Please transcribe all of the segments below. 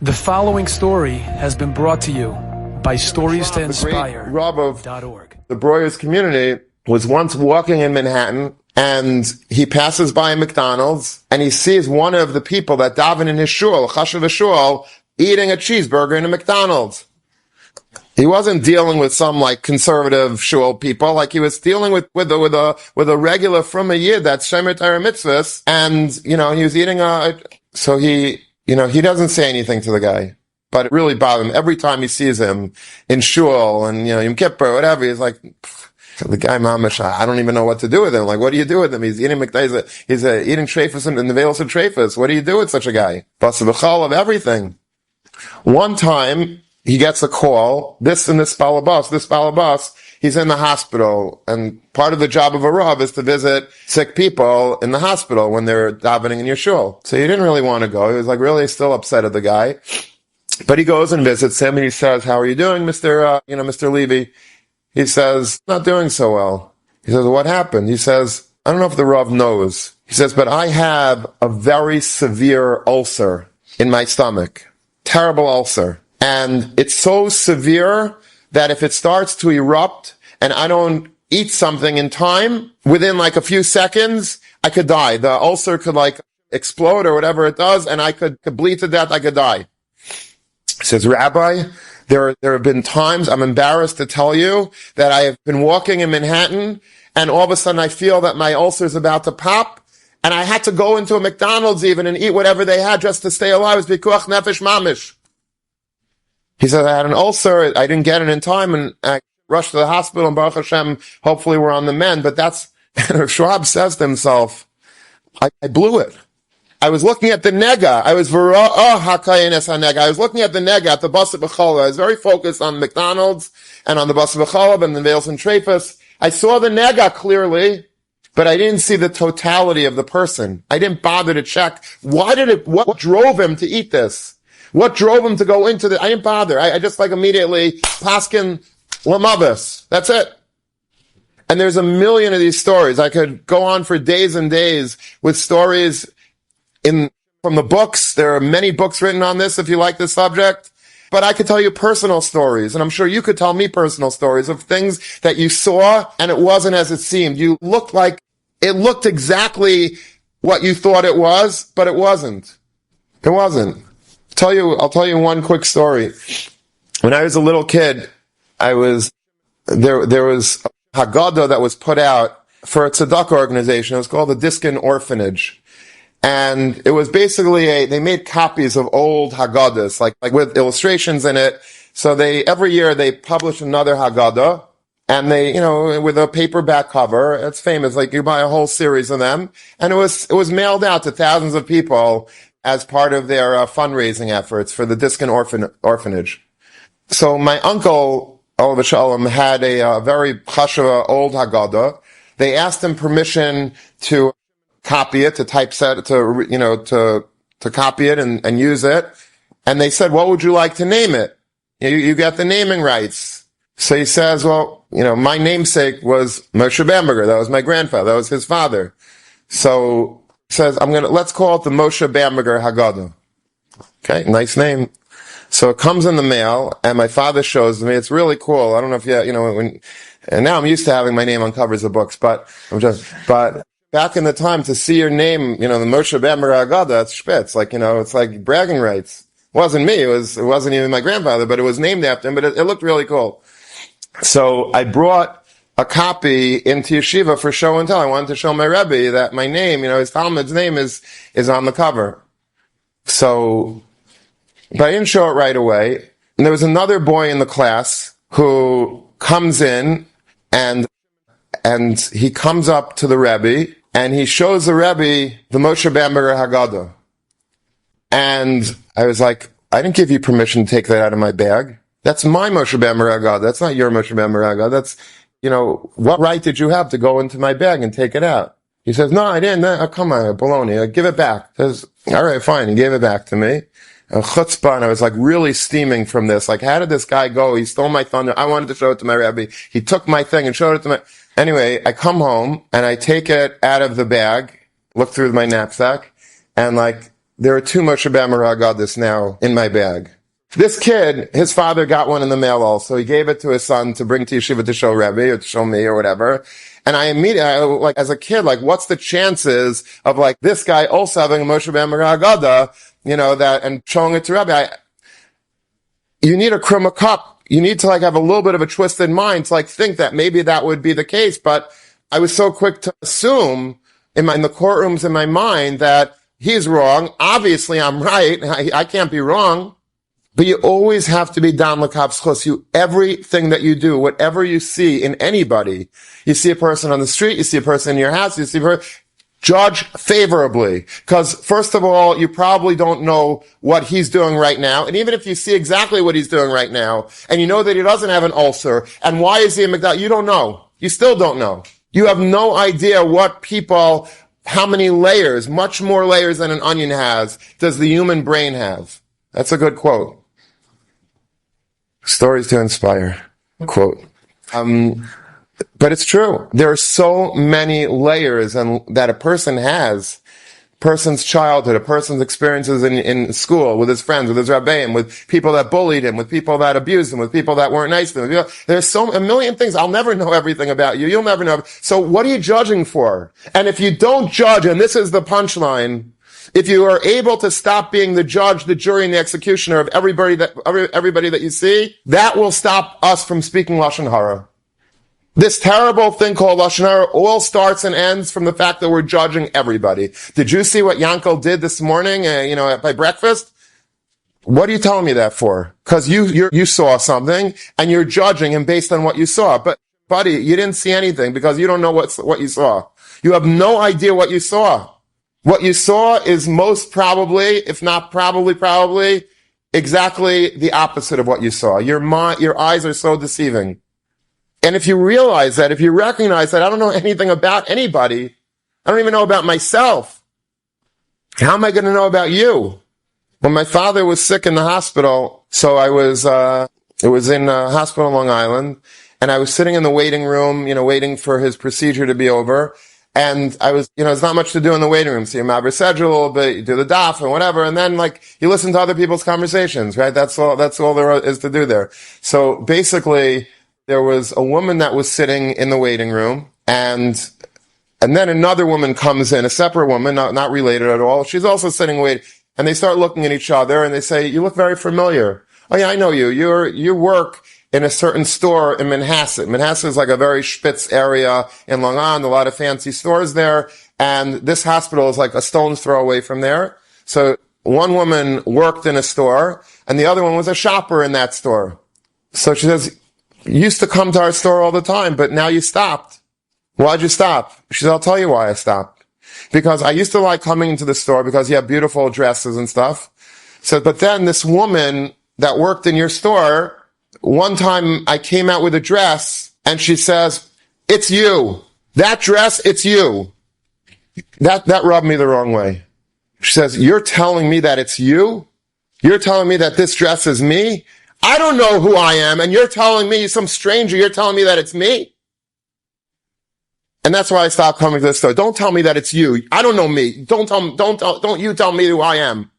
The following story has been brought to you by StoriesToInspire.org. The Breuer's community was once walking in Manhattan, and he passes by a McDonald's, and he sees one of the people that daven in his shul, Chashav shul, eating a cheeseburger in a McDonald's. He wasn't dealing with some like conservative shul people, like he was dealing with a regular from a yid that's Shemer Torah mitzvahs, and he was eating he doesn't say anything to the guy, but it really bothered him every time he sees him in shul and Yom Kippur, whatever. He's like, the guy mamash, I don't even know what to do with him. Like, what do you do with him? He's eating McDonald's, he's eating treifas in the veils of treifas. What do you do with such a guy? Basa b'chal of everything. One time, he gets a call, this balabas, he's in the hospital, and part of the job of a Rav is to visit sick people in the hospital when they're davening in your shul. So he didn't really want to go. He was like really still upset at the guy. But he goes and visits him, and he says, how are you doing, Mr. Levy? He says, not doing so well. He says, what happened? He says, I don't know if the Rav knows. He says, but I have a very severe ulcer in my stomach. Terrible ulcer. And it's so severe that if it starts to erupt and I don't eat something in time, within like a few seconds, I could die. The ulcer could like explode or whatever it does, and I could bleed to death. I could die. He says, Rabbi, there have been times, I'm embarrassed to tell you, that I have been walking in Manhattan, and all of a sudden I feel that my ulcer is about to pop, and I had to go into a McDonald's even and eat whatever they had just to stay alive. It was bikuach nefesh mamish. He said, I had an ulcer, I didn't get it in time, and I rushed to the hospital, and Baruch Hashem, hopefully we're on the mend. But and Schwab says to himself, I blew it. I was looking at the nega. I was looking at the nega, at the Basa B'cholov. I was very focused on McDonald's, and on the Basa B'cholov, and the Veils and Treifas. I saw the nega clearly, but I didn't see the totality of the person. I didn't bother to check. What drove him to eat this? What drove him to go into the, I didn't bother. I just like immediately, paskin lamavis. That's it. And there's a million of these stories. I could go on for days and days with stories from the books. There are many books written on this if you like this subject. But I could tell you personal stories, and I'm sure you could tell me personal stories of things that you saw and it wasn't as it seemed. It looked exactly what you thought it was, but it wasn't. It wasn't. I'll tell you one quick story. When I was a little kid, there was a Haggadah that was put out for a tzedakah organization. It was called the Diskin Orphanage. And it was basically they made copies of old Haggadahs, like with illustrations in it. So every year they publish another Haggadah, and with a paperback cover. It's famous. Like you buy a whole series of them. And it was mailed out to thousands of people as part of their fundraising efforts for the Diskin Orphanage. So my uncle, Olav Shalom, had a very chashuva old Haggadah. They asked him permission to copy it, to typeset, to copy it and use it. And they said, what would you like to name it? You got the naming rights. So he says, well, my namesake was Moshe Bamberger. That was my grandfather. That was his father. So says, let's call it the Moshe Bamberger Haggadah. Okay, nice name. So it comes in the mail, and my father shows me. It's really cool. I don't know if and now I'm used to having my name on covers of books, but back in the time to see your name, the Moshe Bamberger Haggadah, that's spitz. It's like bragging rights. It wasn't me. It wasn't even my grandfather, but it was named after him, but it looked really cool. So I brought a copy into yeshiva for show and tell. I wanted to show my Rebbe that my name, his Talmud's name is on the cover. So, but I didn't show it right away. And there was another boy in the class who comes in and he comes up to the Rebbe and he shows the Rebbe the Moshe Bamberger Haggadah. And I was like, I didn't give you permission to take that out of my bag. That's my Moshe Bamberger Haggadah. That's not your Moshe Bamberger Haggadah. That's, what right did you have to go into my bag and take it out? He says, no, I didn't. Come on, baloney. Give it back. He says, all right, fine. He gave it back to me. And chutzpah, and I was like really steaming from this. Like, how did this guy go? He stole my thunder. I wanted to show it to my Rebbe. He took my thing and showed it to my... Anyway, I come home and I take it out of the bag, look through my knapsack, and there are 2 Moshe Bamberger now in my bag. This kid, his father got one in the mail also. He gave it to his son to bring to yeshiva to show Rebbe or to show me or whatever. And I immediately, like, as a kid, like, what's the chances of, like, this guy also having a Moshe Bamberger, that, and showing it to Rebbe? You need a krumah cup. You need to, like, have a little bit of a twisted mind to, like, think that maybe that would be the case. But I was so quick to assume in the courtrooms in my mind that he's wrong. Obviously, I'm right. I can't be wrong. But you always have to be dam l'kav zchus. Everything that you do, whatever you see in anybody, you see a person on the street, you see a person in your house, you see judge favorably. Because first of all, you probably don't know what he's doing right now. And even if you see exactly what he's doing right now, and you know that he doesn't have an ulcer, and why is he in McDonald's, you don't know. You still don't know. You have no idea how many layers, much more layers than an onion has, does the human brain have. That's a good quote. Stories to inspire. Quote. But it's true. There are so many layers that a person has. Person's childhood, a person's experiences in school, with his friends, with his Rebbeim, with people that bullied him, with people that abused him, with people that weren't nice to him. There's a million things. I'll never know everything about you. You'll never know. So what are you judging for? And if you don't judge, and this is the punchline, if you are able to stop being the judge, the jury, and the executioner of everybody that you see, that will stop us from speaking Lashon Hara. This terrible thing called Lashon Hara all starts and ends from the fact that we're judging everybody. Did you see what Yankel did this morning, by breakfast? What are you telling me that for? Because you saw something and you're judging him based on what you saw. But buddy, you didn't see anything because you don't know what you saw. You have no idea what you saw. What you saw is most probably, if not probably, exactly the opposite of what you saw. Your eyes are so deceiving. And if you realize that, if you recognize that I don't know anything about anybody, I don't even know about myself, how am I going to know about you? When my father was sick in the hospital, so it was in a hospital on Long Island, and I was sitting in the waiting room, waiting for his procedure to be over. And I was, there's not much to do in the waiting room. So you maver sedge a little bit, you do the daf and whatever, and then you listen to other people's conversations, right? That's all there is to do there. So basically, there was a woman that was sitting in the waiting room, and then another woman comes in, a separate woman, not related at all. She's also sitting waiting, and they start looking at each other, and they say, "You look very familiar." "Oh yeah, I know you. You work in a certain store in Manhasset." Manhasset is like a very spitz area in Long Island, a lot of fancy stores there, and this hospital is like a stone's throw away from there. So one woman worked in a store, and the other one was a shopper in that store. So she says, "You used to come to our store all the time, but now you stopped. Why'd you stop?" She said, "I'll tell you why I stopped. Because I used to like coming into the store because you have beautiful dresses and stuff. So, but then this woman that worked in your store, one time I came out with a dress and she says, 'It's you. That dress, it's you.' That rubbed me the wrong way. She says, 'You're telling me that it's you? You're telling me that this dress is me? I don't know who I am, and you're telling me, some stranger, you're telling me that it's me?' And that's why I stopped coming to the store. Don't tell me that it's you. I don't know me. Don't you tell me who I am."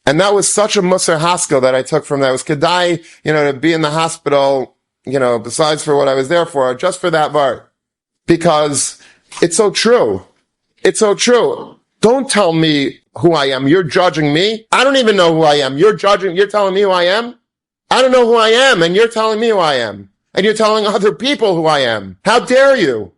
And that was such a Musar Haskell that I took from that. It was Kedai, to be in the hospital, besides for what I was there for, just for that part. Because it's so true. It's so true. Don't tell me who I am. You're judging me. I don't even know who I am. You're telling me who I am? I don't know who I am, and you're telling me who I am. And you're telling other people who I am. How dare you?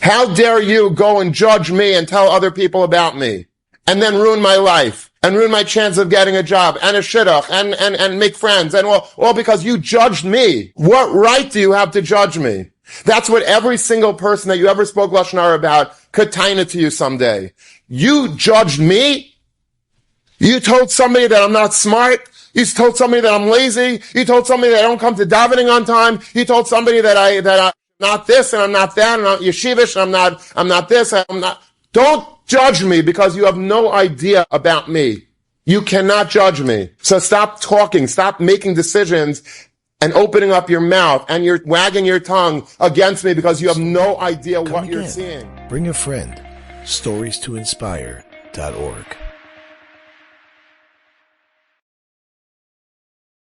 How dare you go and judge me and tell other people about me? And then ruin my life. And ruin my chance of getting a job, and a shidduch, and make friends, and all because you judged me. What right do you have to judge me? That's what every single person that you ever spoke Lashon Hara about could taina to you someday. You judged me? You told somebody that I'm not smart? You told somebody that I'm lazy? You told somebody that I don't come to davening on time? You told somebody that I'm not this, and I'm not that, and I'm not yeshivish, and I'm not this, and I'm not... Don't judge me because you have no idea about me. You cannot judge me. So stop talking, stop making decisions and opening up your mouth, and you're wagging your tongue against me because you have no idea what you're seeing. Bring a friend. StoriesToInspire.org